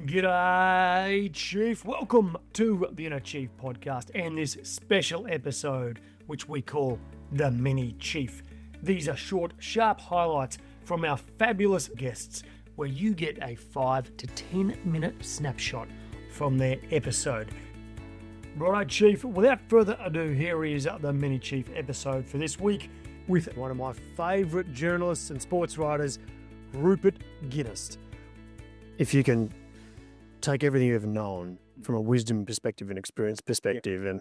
G'day, Chief. Welcome to the Unachieved podcast and this special episode, which we call the Mini Chief. These are short, sharp highlights from our fabulous guests, where you get a 5 to 10 minute snapshot from their episode. Right, Chief, without further ado, here is the Mini Chief episode for this week with one of my favourite journalists and sports writers, Rupert Guinness. If you can take everything you've ever known from a wisdom perspective and experience perspective, and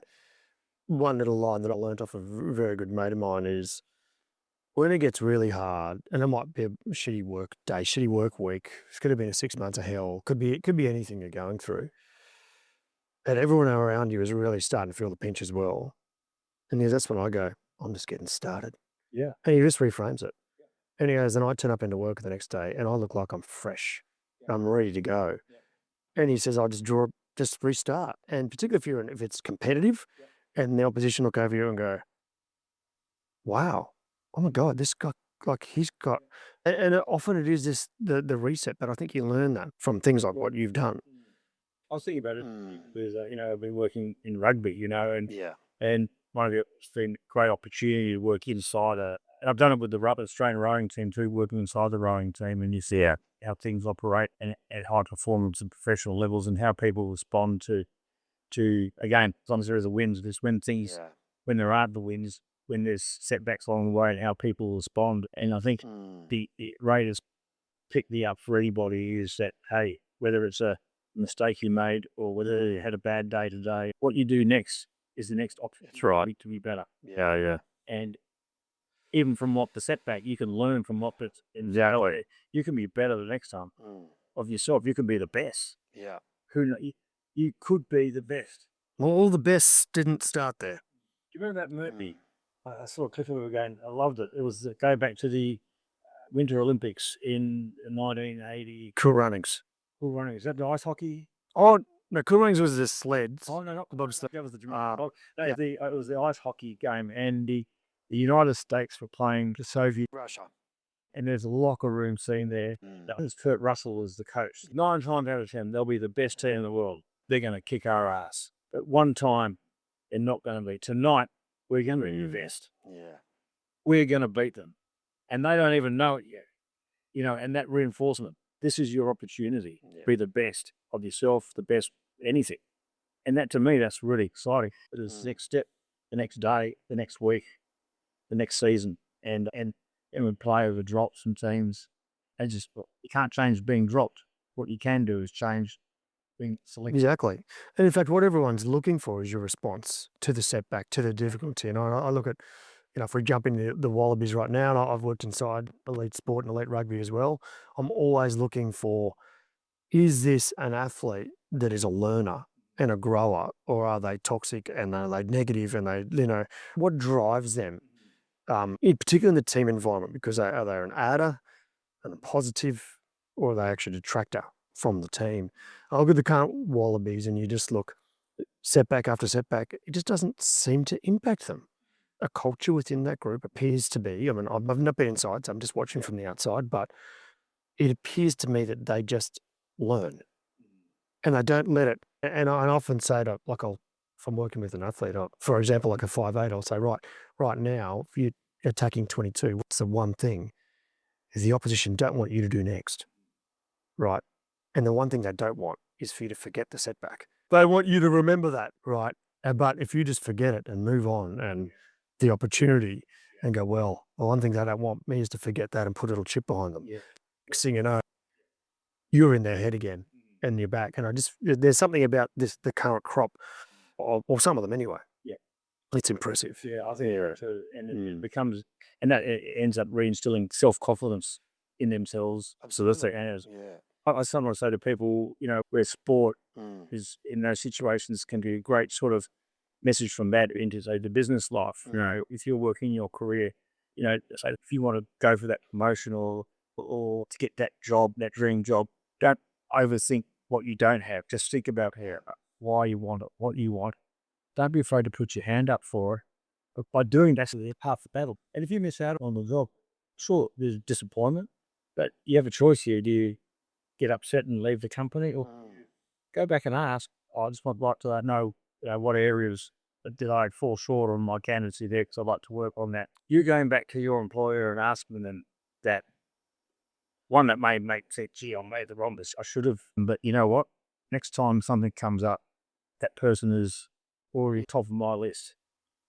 one little line that I learnt off a very good mate of mine is, when it gets really hard, and it might be a shitty work day, shitty work week, it's could have been a 6 months of hell, could be anything you're going through, and everyone around you is really starting to feel the pinch as well. And that's when I go, I'm just getting started. Yeah. And he just reframes it. And he goes, and I turn up into work the next day and I look like I'm fresh. I'm ready to go. And he says, I just restart. And particularly if it's competitive and the opposition look over you and go, wow, oh my God, this guy, and often it is the reset, but I think you learn that from things like what you've done. I was thinking about it because, I've been working in rugby, and one of it's been a great opportunity to work inside and I've done it with the Australian rowing team too, working inside the rowing team, and you see how things operate and at high performance and professional levels, and how people respond to again, sometimes there is a wins, there's when there aren't the wins, when there's setbacks along the way, and how people respond. And I think the Raiders pick the up for anybody is that, hey, whether it's a mistake you made or whether you had a bad day today, what you do next is the next option. That's right. To be better. Yeah. And even from what the setback, you can learn from what it's exactly. You can be better the next time of yourself. You can be the best. Yeah. You could be the best. Well, all the best didn't start there. Do you remember that movie? I saw a clip of it again. I loved it. It was go back to the Winter Olympics in 1980. Cool Runnings. Cool Runnings. Is that the ice hockey? Oh, no, Cool Runnings was the sleds. Oh, no, not the bobsled. That was the yeah. It was the ice hockey game, and the United States were playing the Soviet Russia. And there's a locker room scene there. There's Kurt Russell as the coach. 9 times out of 10, they'll be the best team in the world. They're going to kick our ass. But one time, they're not going to be. Tonight, we're going to invest. Yeah. We're going to beat them. And they don't even know it yet. And that reinforcement. This is your opportunity. Be the best of yourself, the best anything. And that, to me, that's really exciting. It is the next step, the next day, the next week, the next season. And when play over drops and teams, and just, you can't change being dropped. What you can do is change being selected. Exactly. And in fact, what everyone's looking for is your response to the setback, to the difficulty. And I look at, if we jump into the Wallabies right now, and I've worked inside elite sport and elite rugby as well, I'm always looking for, is this an athlete that is a learner and a grower, or are they toxic and are they negative and they, what drives them? In particular in the team environment, because are they an adder and a positive, or are they actually a detractor from the team? I look at the current Wallabies and you just look, setback after setback, it just doesn't seem to impact them. A culture within that group appears to be, I've not been inside, so I'm just watching from the outside, but it appears to me that they just learn and they don't let it. And I often say to, if I'm working with an athlete, for example, like a 5'8", I'll say, right now, if you're attacking 22, what's the one thing is the opposition don't want you to do next, right? And the one thing they don't want is for you to forget the setback. They want you to remember that, right? But if you just forget it and move on and the opportunity and go, well, the one thing they don't want me is to forget that and put a little chip behind them. Next thing you know, you're in their head again and you're back. And there's something about the current crop, or some of them anyway. Yeah. It's impressive. Yeah, I think you're right. And it becomes, and that it ends up reinstilling self-confidence in themselves. Absolutely. I sometimes say to people, where sport is in those situations can be a great sort of message from that into, say, the business life. If you're working your career, say if you want to go for that promotion or to get that job, that dream job, don't overthink what you don't have. Just think about why you want it, what you want. Don't be afraid to put your hand up for it. But by doing that, that's half the battle. And if you miss out on the job, sure, there's disappointment, but you have a choice here. Do you get upset and leave the company, or go back and ask. I just would like to know, what areas did I fall short on my candidacy there because I'd like to work on that. You going back to your employer and asking them that one that may make sense, gee, I made the wrong decision. I should have. But you know what? Next time something comes up, that person is already top of my list.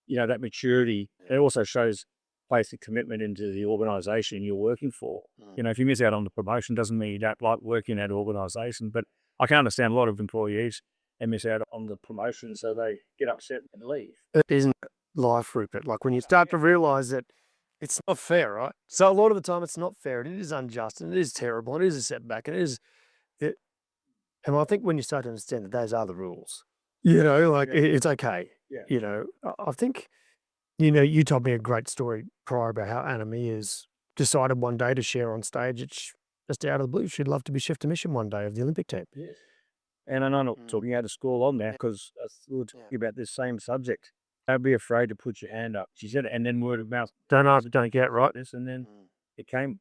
That maturity. It also shows placing commitment into the organisation you're working for. If you miss out on the promotion, doesn't mean you don't like working at an organisation. But I can understand a lot of employees and miss out on the promotion, so they get upset and leave. It isn't life, Rupert. Like when you start to realise that it's not fair, right? So a lot of the time it's not fair, and it is unjust, and it is terrible, and it is a setback, and and I think when you start to understand that those are the rules, it's okay. Yeah. I think, you told me a great story prior about how Anna Mears decided one day to share on stage. It's just out of the blue. She'd love to be chef de mission one day of the Olympic team. Yes. And I'm not talking out of school on that because we were talking about this same subject. Don't be afraid to put your hand up. She said it, and then word of mouth. Don't ask, don't get, right? This, and then it came.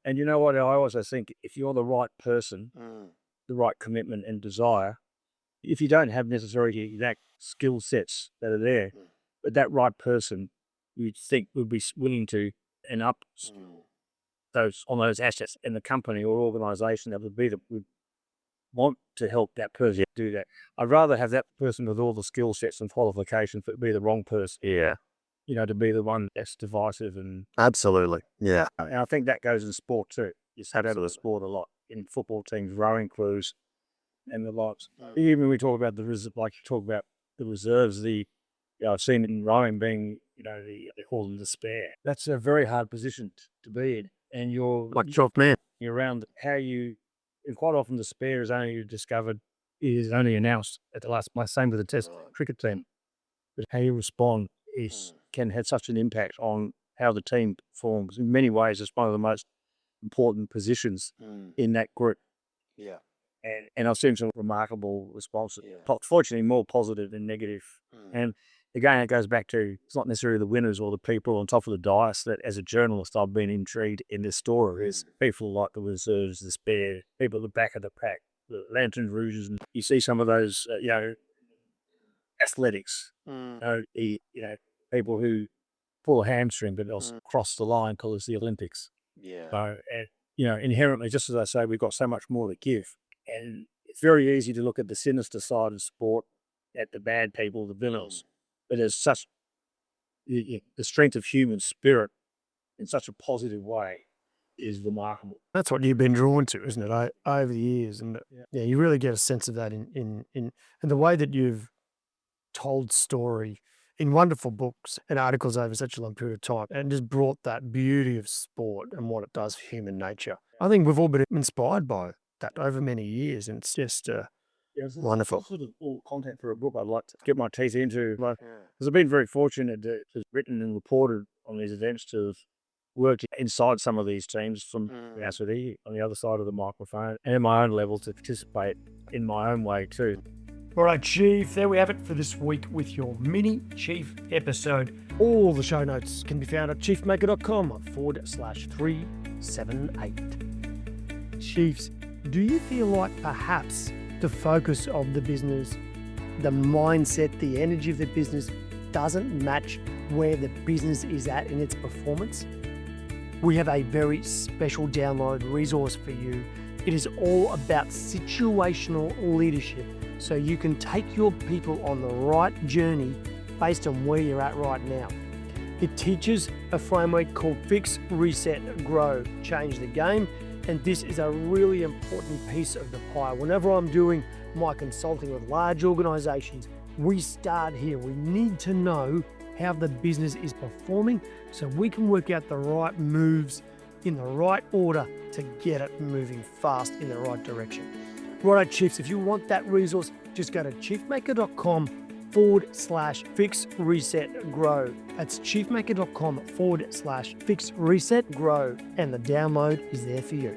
And you know what? I also think if you're the right person, the right commitment and desire, if you don't have necessarily the exact skill sets that are there, but that right person you'd think would be willing to and up those assets in the company or organisation that would want to help that person do that. I'd rather have that person with all the skill sets and qualifications but be the wrong person. Yeah. To be the one that's divisive and Absolutely. Yeah. And I think that goes in sport too. You see that in the sport a lot in football teams, rowing crews, and the likes. Even we talk about the reserves. I've seen it in rowing being, they call them the spare. That's a very hard position to be in, and you're Like 12th man. You're around and quite often the spare is only announced at the last. Same with the Test cricket team, but how you respond can have such an impact on how the team performs. In many ways, it's one of the most important positions in that group. Yeah. And I've seen some remarkable responses. Fortunately, more positive than negative. And again, it goes back to it's not necessarily the winners or the people on top of the dais that, as a journalist, I've been intrigued in this story. Is people like the reserves, the spare, people at the back of the pack, the Lantern Rouges, and you see some of those, athletics. People who pull a hamstring but they'll cross the line because it's the Olympics. Yeah. So, inherently, just as I say, we've got so much more to give. And it's very easy to look at the sinister side of sport, at the bad people, the villains. But there's such the strength of human spirit in such a positive way is remarkable. That's what you've been drawn to, isn't it, over the years? And you really get a sense of that in the way that you've told story in wonderful books and articles over such a long period of time, and just brought that beauty of sport and what it does for human nature. I think we've all been inspired by that over many years, and it's just wonderful. Sort of all content for a book I'd like to get my teeth into. Because I've been very fortunate to have written and reported on these events, to have worked inside some of these teams from capacity on the other side of the microphone, and at my own level to participate in my own way too. All right, Chief, there we have it for this week with your mini Chief episode. All the show notes can be found at chiefmaker.com/378. Chiefs, do you feel like perhaps the focus of the business, the mindset, the energy of the business doesn't match where the business is at in its performance? We have a very special download resource for you. It is all about situational leadership, so you can take your people on the right journey based on where you're at right now. It teaches a framework called Fix, Reset, Grow, Change the Game, and this is a really important piece of the pie. Whenever I'm doing my consulting with large organizations, we start here. We need to know how the business is performing so we can work out the right moves in the right order to get it moving fast in the right direction. Righto, Chiefs, if you want that resource, just go to chiefmaker.com/fix, reset, grow. That's chiefmaker.com/fix, reset, grow. And the download is there for you.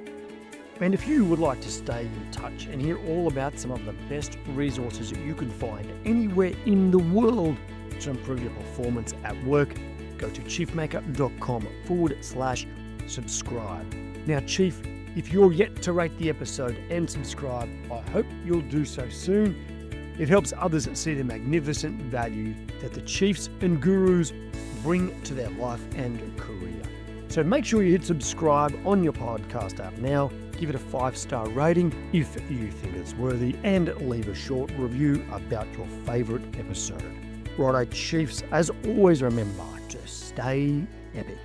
And if you would like to stay in touch and hear all about some of the best resources that you can find anywhere in the world to improve your performance at work, go to chiefmaker.com/subscribe. Now, Chief, If you're yet to rate the episode and subscribe, I hope you'll do so soon. It helps others see the magnificent value that the chiefs and gurus bring to their life and career. So make sure you hit subscribe on your podcast app now, give it a 5-star rating if you think it's worthy, and leave a short review about your favourite episode. Righto, Chiefs, as always, remember to stay epic.